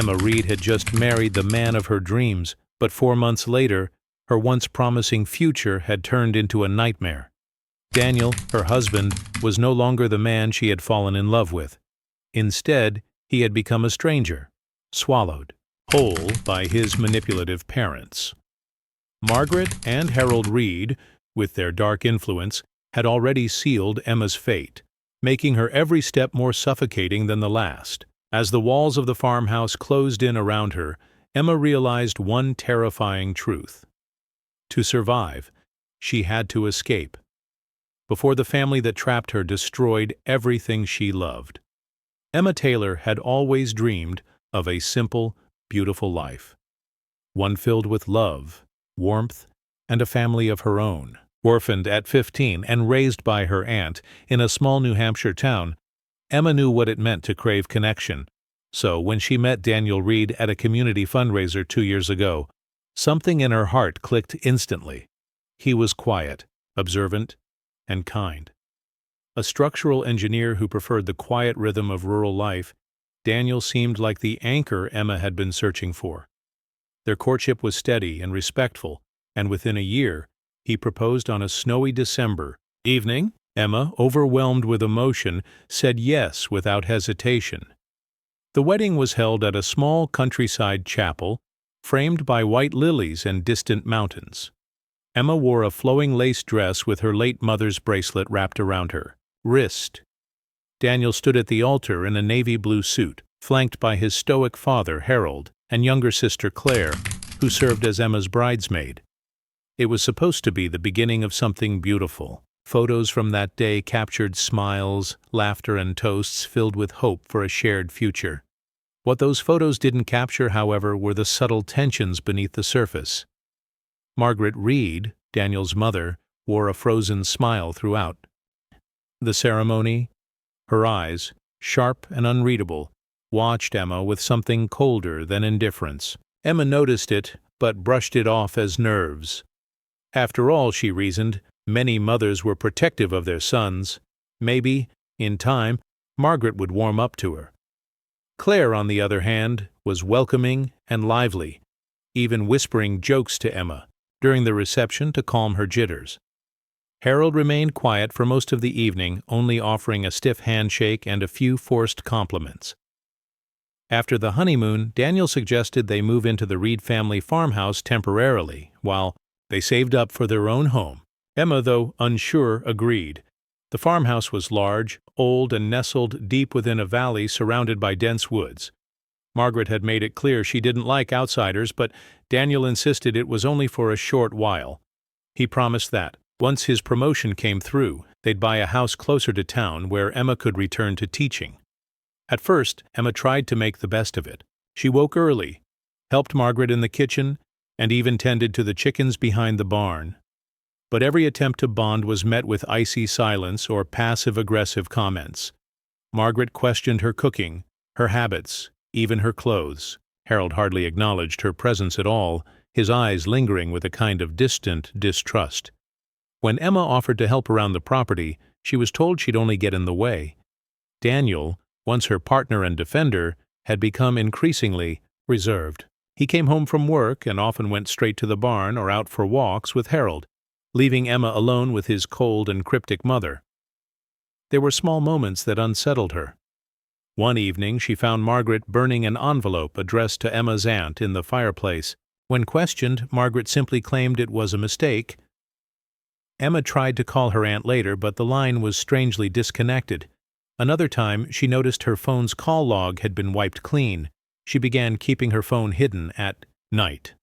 Emma Reed had just married the man of her dreams, but 4 months later, her once promising future had turned into a nightmare. Daniel, her husband, was no longer the man she had fallen in love with. Instead, he had become a stranger, swallowed whole by his manipulative parents. Margaret and Harold Reed, with their dark influence, had already sealed Emma's fate, making her every step more suffocating than the last. As the walls of the farmhouse closed in around her, Emma realized one terrifying truth. To survive, she had to escape, before the family that trapped her destroyed everything she loved. Emma Taylor had always dreamed of a simple, beautiful life, one filled with love, warmth, and a family of her own. Orphaned at 15 and raised by her aunt in a small New Hampshire town, Emma knew what it meant to crave connection. So when she met Daniel Reed at a community fundraiser 2 years ago, something in her heart clicked instantly. He was quiet, observant, and kind. A structural engineer who preferred the quiet rhythm of rural life, Daniel seemed like the anchor Emma had been searching for. Their courtship was steady and respectful, and within a year, he proposed on a snowy December evening. Emma, overwhelmed with emotion, said yes without hesitation. The wedding was held at a small countryside chapel, framed by white lilies and distant mountains. Emma wore a flowing lace dress with her late mother's bracelet wrapped around her wrist. Daniel stood at the altar in a navy blue suit, flanked by his stoic father, Harold, and younger sister, Claire, who served as Emma's bridesmaid. It was supposed to be the beginning of something beautiful. Photos from that day captured smiles, laughter, and toasts filled with hope for a shared future. What those photos didn't capture, however, were the subtle tensions beneath the surface. Margaret Reed, Daniel's mother, wore a frozen smile throughout the ceremony. Her eyes, sharp and unreadable, watched Emma with something colder than indifference. Emma noticed it, but brushed it off as nerves. After all, she reasoned, many mothers were protective of their sons. Maybe, in time, Margaret would warm up to her. Claire, on the other hand, was welcoming and lively, even whispering jokes to Emma during the reception to calm her jitters. Harold remained quiet for most of the evening, only offering a stiff handshake and a few forced compliments. After the honeymoon, Daniel suggested they move into the Reed family farmhouse temporarily, while they saved up for their own home. Emma, though unsure, agreed. The farmhouse was large, old, and nestled deep within a valley surrounded by dense woods. Margaret had made it clear she didn't like outsiders, but Daniel insisted it was only for a short while. He promised that, once his promotion came through, they'd buy a house closer to town where Emma could return to teaching. At first, Emma tried to make the best of it. She woke early, helped Margaret in the kitchen, and even tended to the chickens behind the barn. But every attempt to bond was met with icy silence or passive-aggressive comments. Margaret questioned her cooking, her habits, even her clothes. Harold hardly acknowledged her presence at all, his eyes lingering with a kind of distant distrust. When Emma offered to help around the property, she was told she'd only get in the way. Daniel, once her partner and defender, had become increasingly reserved. He came home from work and often went straight to the barn or out for walks with Harold, leaving Emma alone with his cold and cryptic mother. There were small moments that unsettled her. One evening she found Margaret burning an envelope addressed to Emma's aunt in the fireplace. When questioned, Margaret simply claimed it was a mistake. Emma tried to call her aunt later, but the line was strangely disconnected. Another time, she noticed her phone's call log had been wiped clean. She began keeping her phone hidden at night.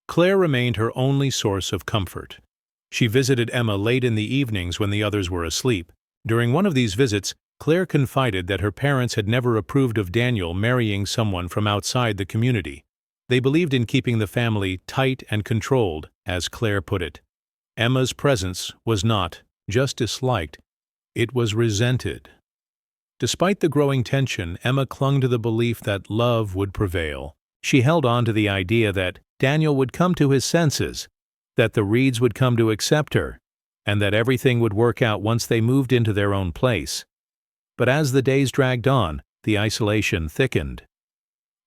Claire remained her only source of comfort. She visited Emma late in the evenings when the others were asleep. During one of these visits, Claire confided that her parents had never approved of Daniel marrying someone from outside the community. They believed in keeping the family tight and controlled, as Claire put it. Emma's presence was not just disliked, it was resented. Despite the growing tension, Emma clung to the belief that love would prevail. She held on to the idea that Daniel would come to his senses, that the Reeds would come to accept her, and that everything would work out once they moved into their own place. But as the days dragged on, the isolation thickened.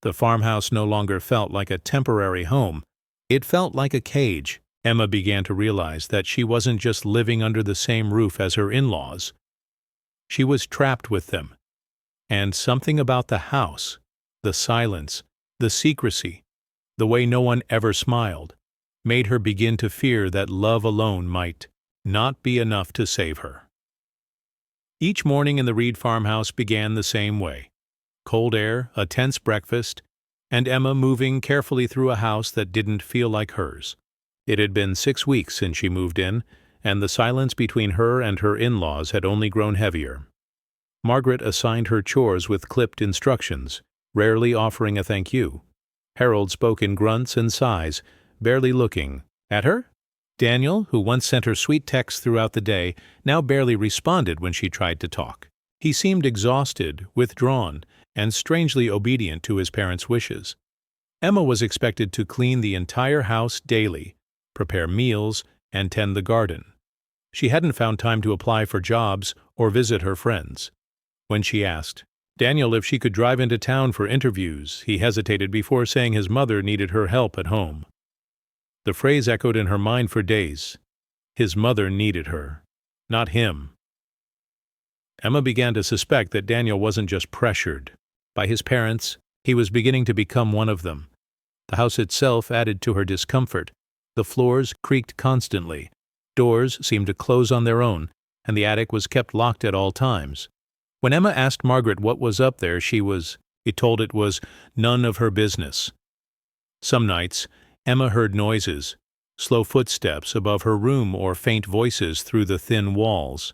The farmhouse no longer felt like a temporary home. It felt like a cage. Emma began to realize that she wasn't just living under the same roof as her in-laws. She was trapped with them. And something about the house, the silence, the secrecy, the way no one ever smiled, made her begin to fear that love alone might not be enough to save her. Each morning in the Reed farmhouse began the same way. Cold air, a tense breakfast, and Emma moving carefully through a house that didn't feel like hers. It had been 6 weeks since she moved in, and the silence between her and her in-laws had only grown heavier. Margaret assigned her chores with clipped instructions, rarely offering a thank you. Harold spoke in grunts and sighs, barely looking at her. Daniel, who once sent her sweet texts throughout the day, now barely responded when she tried to talk. He seemed exhausted, withdrawn, and strangely obedient to his parents' wishes. Emma was expected to clean the entire house daily, prepare meals, and tend the garden. She hadn't found time to apply for jobs or visit her friends. When she asked Daniel if she could drive into town for interviews, he hesitated before saying his mother needed her help at home. The phrase echoed in her mind for days. His mother needed her, not him. Emma began to suspect that Daniel wasn't just pressured by his parents, he was beginning to become one of them. The house itself added to her discomfort. The floors creaked constantly, doors seemed to close on their own, and the attic was kept locked at all times. When Emma asked Margaret what was up there, she was told it was none of her business. Some nights, Emma heard noises, slow footsteps above her room or faint voices through the thin walls.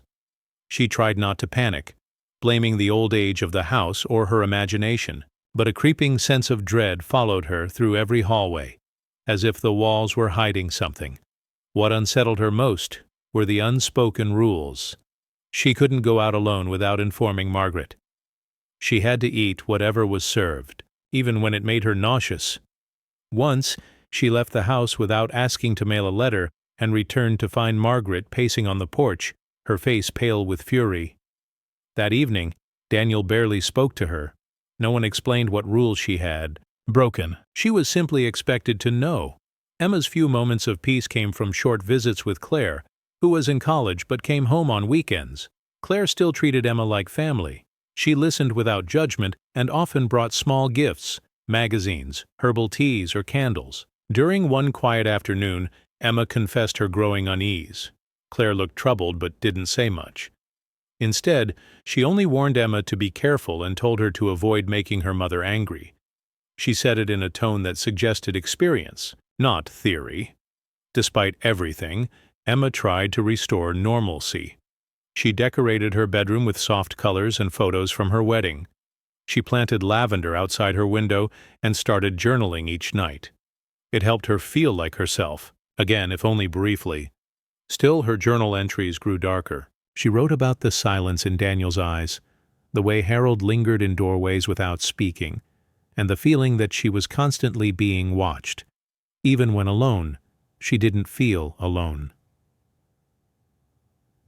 She tried not to panic, blaming the old age of the house or her imagination, but a creeping sense of dread followed her through every hallway, as if the walls were hiding something. What unsettled her most were the unspoken rules. She couldn't go out alone without informing Margaret. She had to eat whatever was served, even when it made her nauseous. Once, she left the house without asking to mail a letter and returned to find Margaret pacing on the porch, her face pale with fury. That evening, Daniel barely spoke to her. No one explained what rules she had broken. She was simply expected to know. Emma's few moments of peace came from short visits with Claire, who was in college but came home on weekends. Claire still treated Emma like family. She listened without judgment and often brought small gifts, magazines, herbal teas, or candles. During one quiet afternoon, Emma confessed her growing unease. Claire looked troubled but didn't say much. Instead, she only warned Emma to be careful and told her to avoid making her mother angry. She said it in a tone that suggested experience, not theory. Despite everything, Emma tried to restore normalcy. She decorated her bedroom with soft colors and photos from her wedding. She planted lavender outside her window and started journaling each night. It helped her feel like herself, again, if only briefly. Still, her journal entries grew darker. She wrote about the silence in Daniel's eyes, the way Harold lingered in doorways without speaking, and the feeling that she was constantly being watched. Even when alone, she didn't feel alone.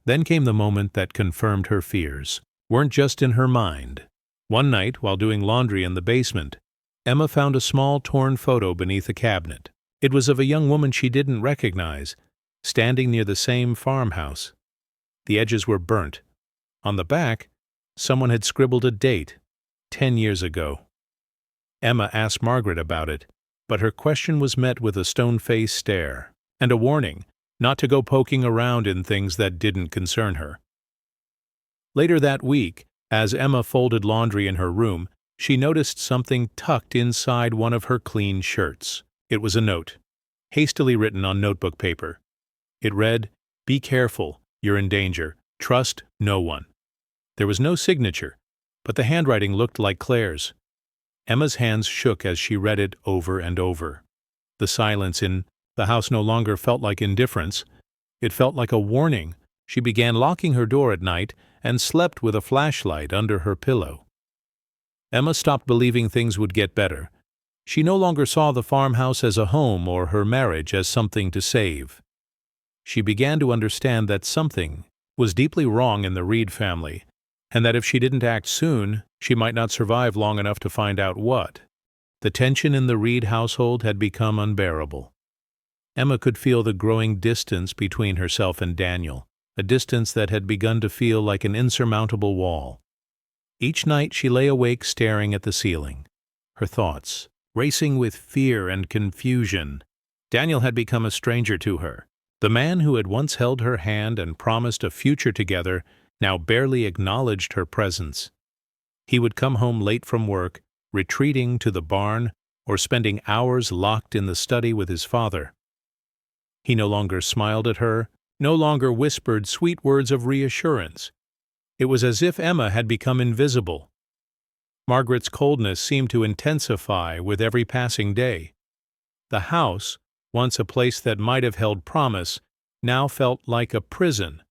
Then came the moment that confirmed her fears weren't just in her mind. One night, while doing laundry in the basement, Emma found a small torn photo beneath a cabinet. It was of a young woman she didn't recognize, standing near the same farmhouse. The edges were burnt. On the back, someone had scribbled a date, 10 years ago. Emma asked Margaret about it, but her question was met with a stone-faced stare and a warning not to go poking around in things that didn't concern her. Later that week, as Emma folded laundry in her room, she noticed something tucked inside one of her clean shirts. It was a note, hastily written on notebook paper. It read, "Be careful, you're in danger. Trust no one." There was no signature, but the handwriting looked like Claire's. Emma's hands shook as she read it over and over. The silence in the house no longer felt like indifference. It felt like a warning. She began locking her door at night and slept with a flashlight under her pillow. Emma stopped believing things would get better. She no longer saw the farmhouse as a home or her marriage as something to save. She began to understand that something was deeply wrong in the Reed family, and that if she didn't act soon, she might not survive long enough to find out what. The tension in the Reed household had become unbearable. Emma could feel the growing distance between herself and Daniel, a distance that had begun to feel like an insurmountable wall. Each night she lay awake staring at the ceiling, her thoughts racing with fear and confusion. Daniel had become a stranger to her. The man who had once held her hand and promised a future together now barely acknowledged her presence. He would come home late from work, retreating to the barn, or spending hours locked in the study with his father. He no longer smiled at her, no longer whispered sweet words of reassurance. It was as if Emma had become invisible. Margaret's coldness seemed to intensify with every passing day. The house, once a place that might have held promise, now felt like a prison.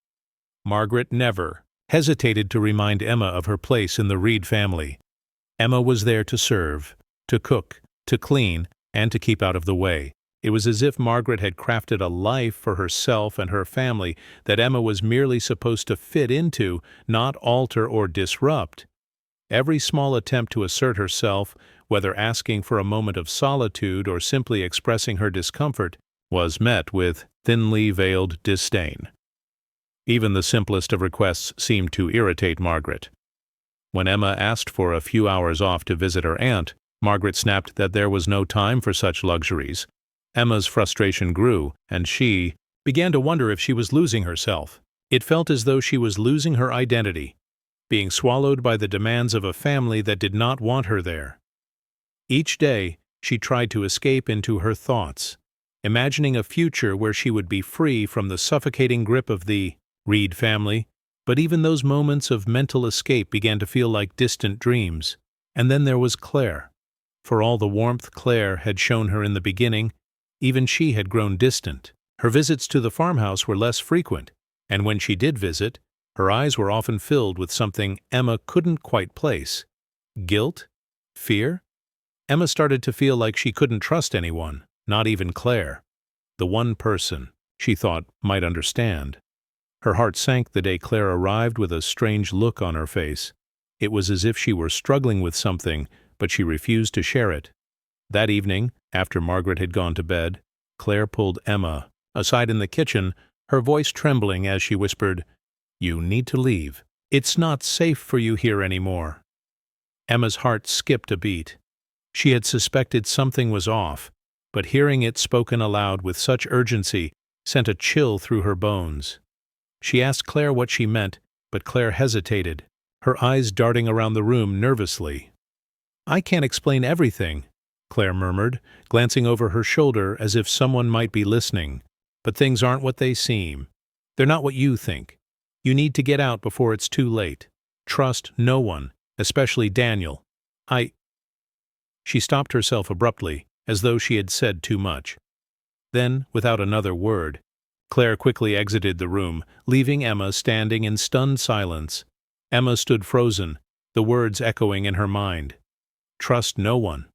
Margaret never hesitated to remind Emma of her place in the Reed family. Emma was there to serve, to cook, to clean, and to keep out of the way. It was as if Margaret had crafted a life for herself and her family that Emma was merely supposed to fit into, not alter or disrupt. Every small attempt to assert herself, whether asking for a moment of solitude or simply expressing her discomfort, was met with thinly veiled disdain. Even the simplest of requests seemed to irritate Margaret. When Emma asked for a few hours off to visit her aunt, Margaret snapped that there was no time for such luxuries. Emma's frustration grew, and she began to wonder if she was losing herself. It felt as though she was losing her identity, being swallowed by the demands of a family that did not want her there. Each day, she tried to escape into her thoughts, imagining a future where she would be free from the suffocating grip of the Reed family, but even those moments of mental escape began to feel like distant dreams. And then there was Claire. For all the warmth Claire had shown her in the beginning, even she had grown distant. Her visits to the farmhouse were less frequent, and when she did visit, her eyes were often filled with something Emma couldn't quite place. Guilt? Fear? Emma started to feel like she couldn't trust anyone, not even Claire, the one person she thought might understand. Her heart sank the day Claire arrived with a strange look on her face. It was as if she were struggling with something, but she refused to share it. That evening, after Margaret had gone to bed, Claire pulled Emma aside in the kitchen, her voice trembling as she whispered, "You need to leave. It's not safe for you here anymore." Emma's heart skipped a beat. She had suspected something was off, but hearing it spoken aloud with such urgency sent a chill through her bones. She asked Claire what she meant, but Claire hesitated, her eyes darting around the room nervously. "I can't explain everything," Claire murmured, glancing over her shoulder as if someone might be listening. "But things aren't what they seem. They're not what you think. You need to get out before it's too late. Trust no one, especially Daniel. She stopped herself abruptly, as though she had said too much. Then, without another word, Claire quickly exited the room, leaving Emma standing in stunned silence. Emma stood frozen, the words echoing in her mind. Trust no one.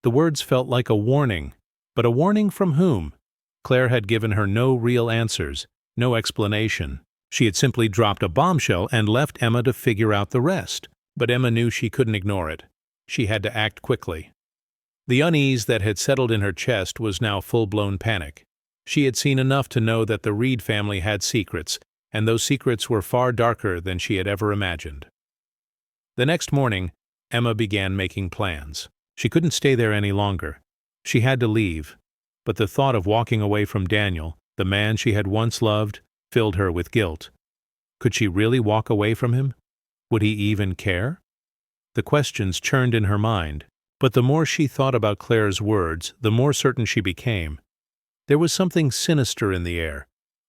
The words felt like a warning, but a warning from whom? Claire had given her no real answers, no explanation. She had simply dropped a bombshell and left Emma to figure out the rest. But Emma knew she couldn't ignore it. She had to act quickly. The unease that had settled in her chest was now full-blown panic. She had seen enough to know that the Reed family had secrets, and those secrets were far darker than she had ever imagined. The next morning, Emma began making plans. She couldn't stay there any longer. She had to leave, but the thought of walking away from Daniel, the man she had once loved, filled her with guilt. Could she really walk away from him? Would he even care? The questions churned in her mind, but the more she thought about Claire's words, the more certain she became. There was something sinister in the air,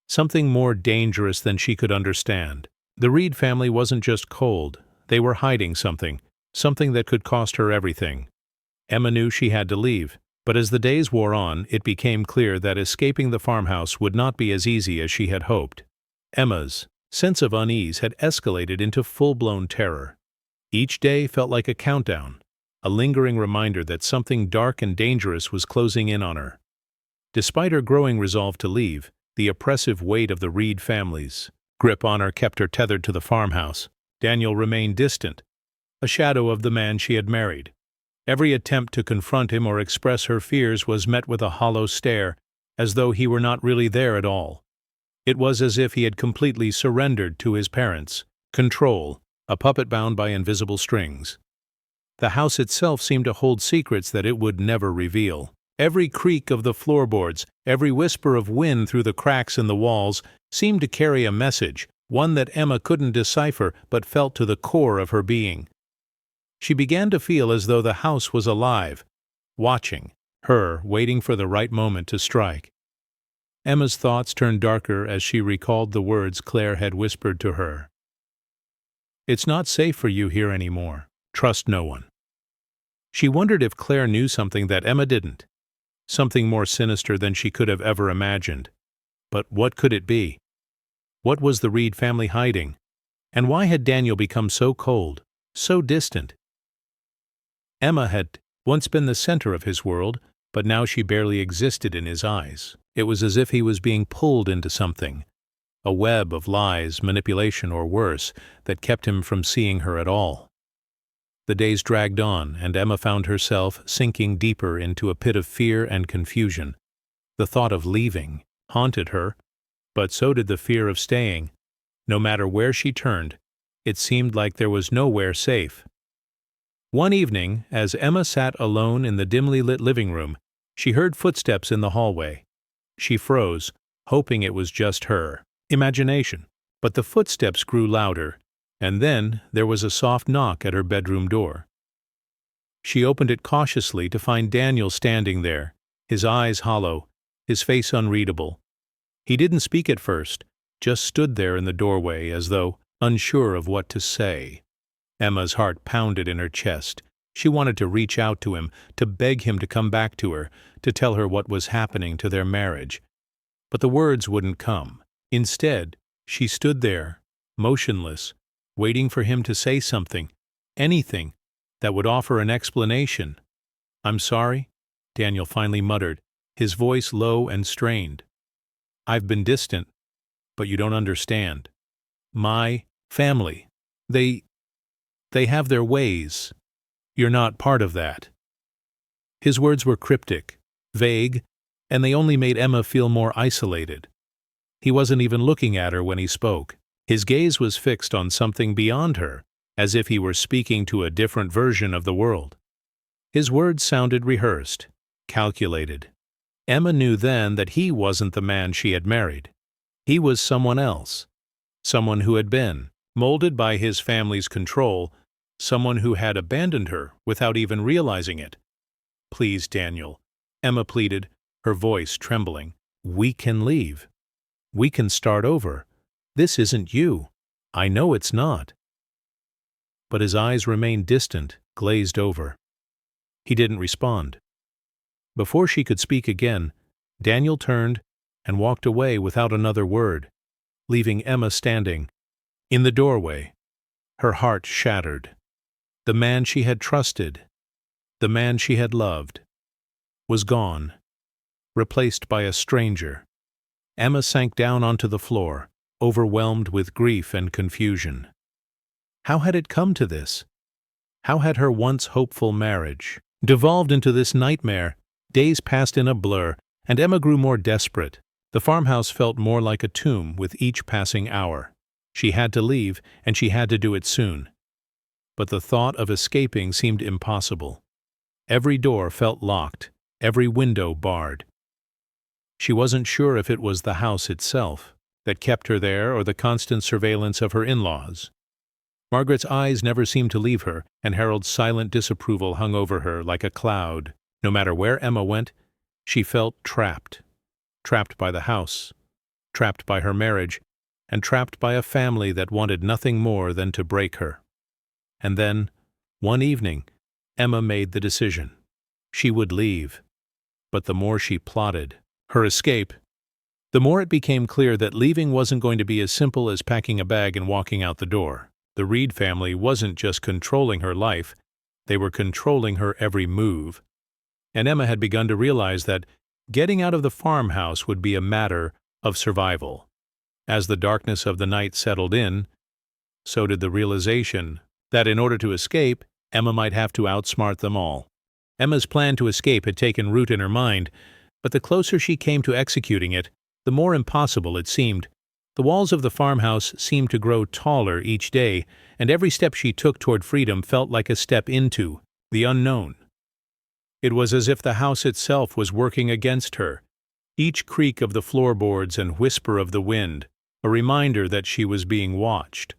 something more dangerous than she could understand. The Reed family wasn't just cold, they were hiding something that could cost her everything. Emma knew she had to leave, but as the days wore on, it became clear that escaping the farmhouse would not be as easy as she had hoped. Emma's sense of unease had escalated into full-blown terror. Each day felt like a countdown, a lingering reminder that something dark and dangerous was closing in on her. Despite her growing resolve to leave, the oppressive weight of the Reed family's grip on her kept her tethered to the farmhouse. Daniel remained distant, a shadow of the man she had married. Every attempt to confront him or express her fears was met with a hollow stare, as though he were not really there at all. It was as if he had completely surrendered to his parents. Control, a puppet bound by invisible strings. The house itself seemed to hold secrets that it would never reveal. Every creak of the floorboards, every whisper of wind through the cracks in the walls seemed to carry a message, one that Emma couldn't decipher but felt to the core of her being. She began to feel as though the house was alive, watching her, waiting for the right moment to strike. Emma's thoughts turned darker as she recalled the words Claire had whispered to her. "It's not safe for you here anymore. Trust no one." She wondered if Claire knew something that Emma didn't, something more sinister than she could have ever imagined. But what could it be? What was the Reed family hiding? And why had Daniel become so cold, so distant? Emma had once been the center of his world, but now she barely existed in his eyes. It was as if he was being pulled into something, a web of lies, manipulation, or worse, that kept him from seeing her at all. The days dragged on, and Emma found herself sinking deeper into a pit of fear and confusion. The thought of leaving haunted her, but so did the fear of staying. No matter where she turned, it seemed like there was nowhere safe. One evening, as Emma sat alone in the dimly lit living room, she heard footsteps in the hallway. She froze, hoping it was just her imagination. But the footsteps grew louder, and then there was a soft knock at her bedroom door. She opened it cautiously to find Daniel standing there, his eyes hollow, his face unreadable. He didn't speak at first, just stood there in the doorway as though unsure of what to say. Emma's heart pounded in her chest. She wanted to reach out to him, to beg him to come back to her, to tell her what was happening to their marriage. But the words wouldn't come. Instead, she stood there, motionless, waiting for him to say something, anything, that would offer an explanation. "I'm sorry," Daniel finally muttered, his voice low and strained. "I've been distant, but you don't understand. My family, they have their ways. You're not part of that." His words were cryptic, vague, and they only made Emma feel more isolated. He wasn't even looking at her when he spoke. His gaze was fixed on something beyond her, as if he were speaking to a different version of the world. His words sounded rehearsed, calculated. Emma knew then that he wasn't the man she had married. He was someone else, someone who had been molded by his family's control, someone who had abandoned her without even realizing it. "Please, Daniel," Emma pleaded, her voice trembling. "We can leave. We can start over. This isn't you. I know it's not." But his eyes remained distant, glazed over. He didn't respond. Before she could speak again, Daniel turned and walked away without another word, leaving Emma standing in the doorway, her heart shattered. The man she had trusted, the man she had loved, was gone, replaced by a stranger. Emma sank down onto the floor, overwhelmed with grief and confusion. How had it come to this? How had her once hopeful marriage devolved into this nightmare? Days passed in a blur, and Emma grew more desperate. The farmhouse felt more like a tomb with each passing hour. She had to leave, and she had to do it soon. But the thought of escaping seemed impossible. Every door felt locked, every window barred. She wasn't sure if it was the house itself that kept her there or the constant surveillance of her in-laws. Margaret's eyes never seemed to leave her, and Harold's silent disapproval hung over her like a cloud. No matter where Emma went, she felt trapped. Trapped by the house, trapped by her marriage, and trapped by a family that wanted nothing more than to break her. And then, one evening, Emma made the decision. She would leave. But the more she plotted her escape, the more it became clear that leaving wasn't going to be as simple as packing a bag and walking out the door. The Reed family wasn't just controlling her life, they were controlling her every move. And Emma had begun to realize that getting out of the farmhouse would be a matter of survival. As the darkness of the night settled in, so did the realization that in order to escape, Emma might have to outsmart them all. Emma's plan to escape had taken root in her mind, but the closer she came to executing it, the more impossible it seemed. The walls of the farmhouse seemed to grow taller each day, and every step she took toward freedom felt like a step into the unknown. It was as if the house itself was working against her, each creak of the floorboards and whisper of the wind, a reminder that she was being watched.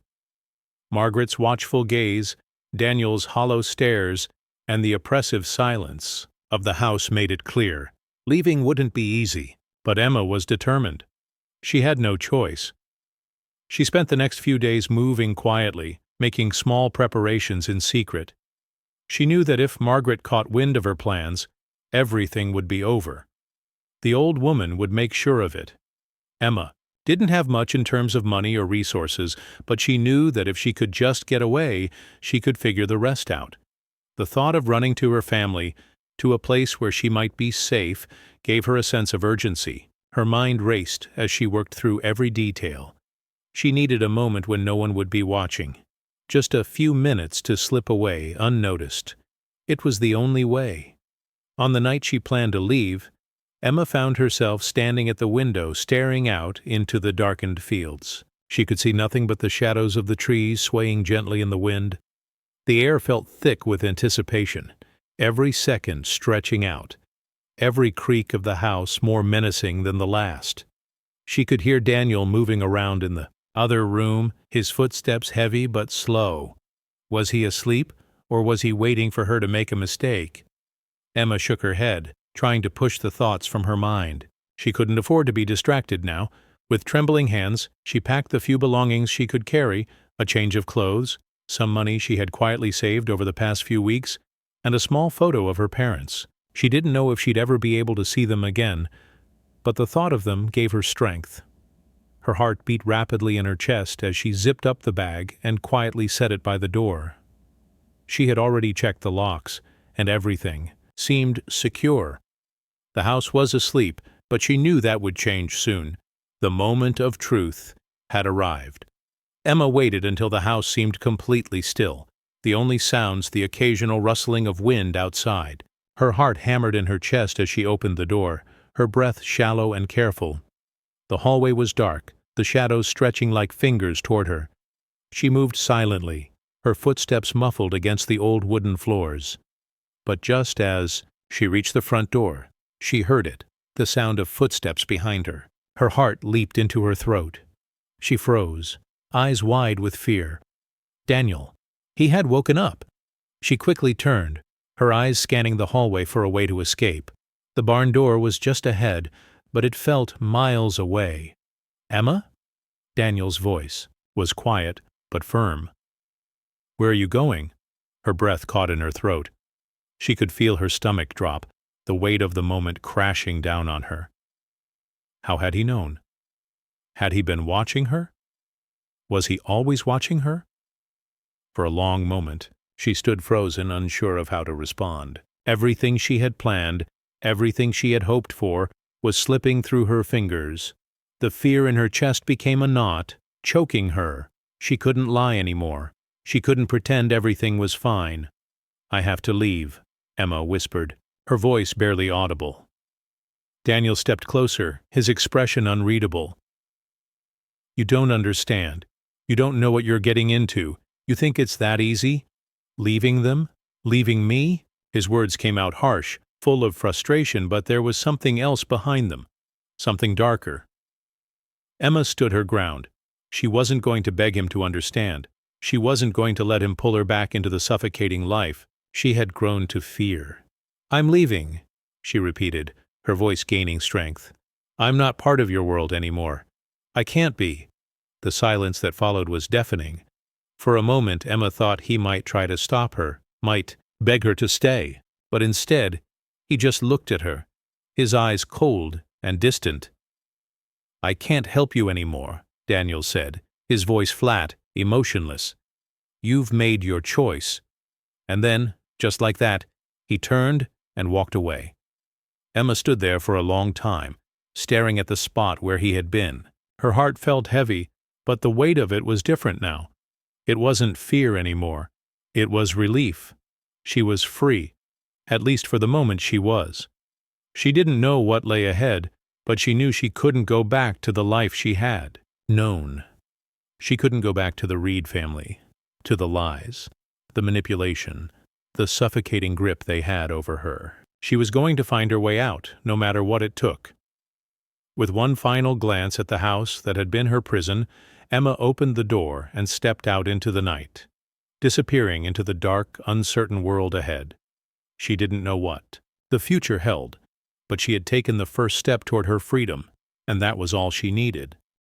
Margaret's watchful gaze, Daniel's hollow stares, and the oppressive silence of the house made it clear. Leaving wouldn't be easy, but Emma was determined. She had no choice. She spent the next few days moving quietly, making small preparations in secret. She knew that if Margaret caught wind of her plans, everything would be over. The old woman would make sure of it. Emma didn't have much in terms of money or resources, but she knew that if she could just get away, she could figure the rest out. The thought of running to her family, to a place where she might be safe, gave her a sense of urgency. Her mind raced as she worked through every detail. She needed a moment when no one would be watching. Just a few minutes to slip away unnoticed. It was the only way. On the night she planned to leave, Emma found herself standing at the window staring out into the darkened fields. She could see nothing but the shadows of the trees swaying gently in the wind. The air felt thick with anticipation, every second stretching out, every creak of the house more menacing than the last. She could hear Daniel moving around in the other room, his footsteps heavy but slow. Was he asleep, or was he waiting for her to make a mistake? Emma shook her head, trying to push the thoughts from her mind. She couldn't afford to be distracted now. With trembling hands, she packed the few belongings she could carry, a change of clothes, some money she had quietly saved over the past few weeks, and a small photo of her parents. She didn't know if she'd ever be able to see them again, but the thought of them gave her strength. Her heart beat rapidly in her chest as she zipped up the bag and quietly set it by the door. She had already checked the locks, and everything seemed secure. The house was asleep, but she knew that would change soon. The moment of truth had arrived. Emma waited until the house seemed completely still, the only sounds the occasional rustling of wind outside. Her heart hammered in her chest as she opened the door, her breath shallow and careful. The hallway was dark, the shadows stretching like fingers toward her. She moved silently, her footsteps muffled against the old wooden floors. But just as she reached the front door, she heard it, the sound of footsteps behind her. Her heart leaped into her throat. She froze, eyes wide with fear. Daniel. He had woken up. She quickly turned, her eyes scanning the hallway for a way to escape. The barn door was just ahead, but it felt miles away. Emma? Daniel's voice was quiet but firm. Where are you going? Her breath caught in her throat. She could feel her stomach drop, the weight of the moment crashing down on her. How had he known? Had he been watching her? Was he always watching her? For a long moment, she stood frozen, unsure of how to respond. Everything she had planned, everything she had hoped for, was slipping through her fingers. The fear in her chest became a knot, choking her. She couldn't lie anymore. She couldn't pretend everything was fine. I have to leave, Emma whispered, her voice barely audible. Daniel stepped closer, his expression unreadable. You don't understand. You don't know what you're getting into. You think it's that easy? Leaving them? Leaving me? His words came out harsh, full of frustration, but there was something else behind them. Something darker. Emma stood her ground. She wasn't going to beg him to understand. She wasn't going to let him pull her back into the suffocating life she had grown to fear. I'm leaving, she repeated, her voice gaining strength. I'm not part of your world anymore. I can't be. The silence that followed was deafening. For a moment Emma thought he might try to stop her, might beg her to stay, but instead he just looked at her, his eyes cold and distant. I can't help you anymore, Daniel said, his voice flat, emotionless. You've made your choice. And then, just like that, he turned and walked away. Emma stood there for a long time, staring at the spot where he had been. Her heart felt heavy, but the weight of it was different now. It wasn't fear anymore. It was relief. She was free. At least for the moment she was. She didn't know what lay ahead, but she knew she couldn't go back to the life she had known. She couldn't go back to the Reed family, to the lies, the manipulation, the suffocating grip they had over her. She was going to find her way out, no matter what it took. With one final glance at the house that had been her prison, Emma opened the door and stepped out into the night, disappearing into the dark, uncertain world ahead. She didn't know what the future held, but she had taken the first step toward her freedom, and that was all she needed.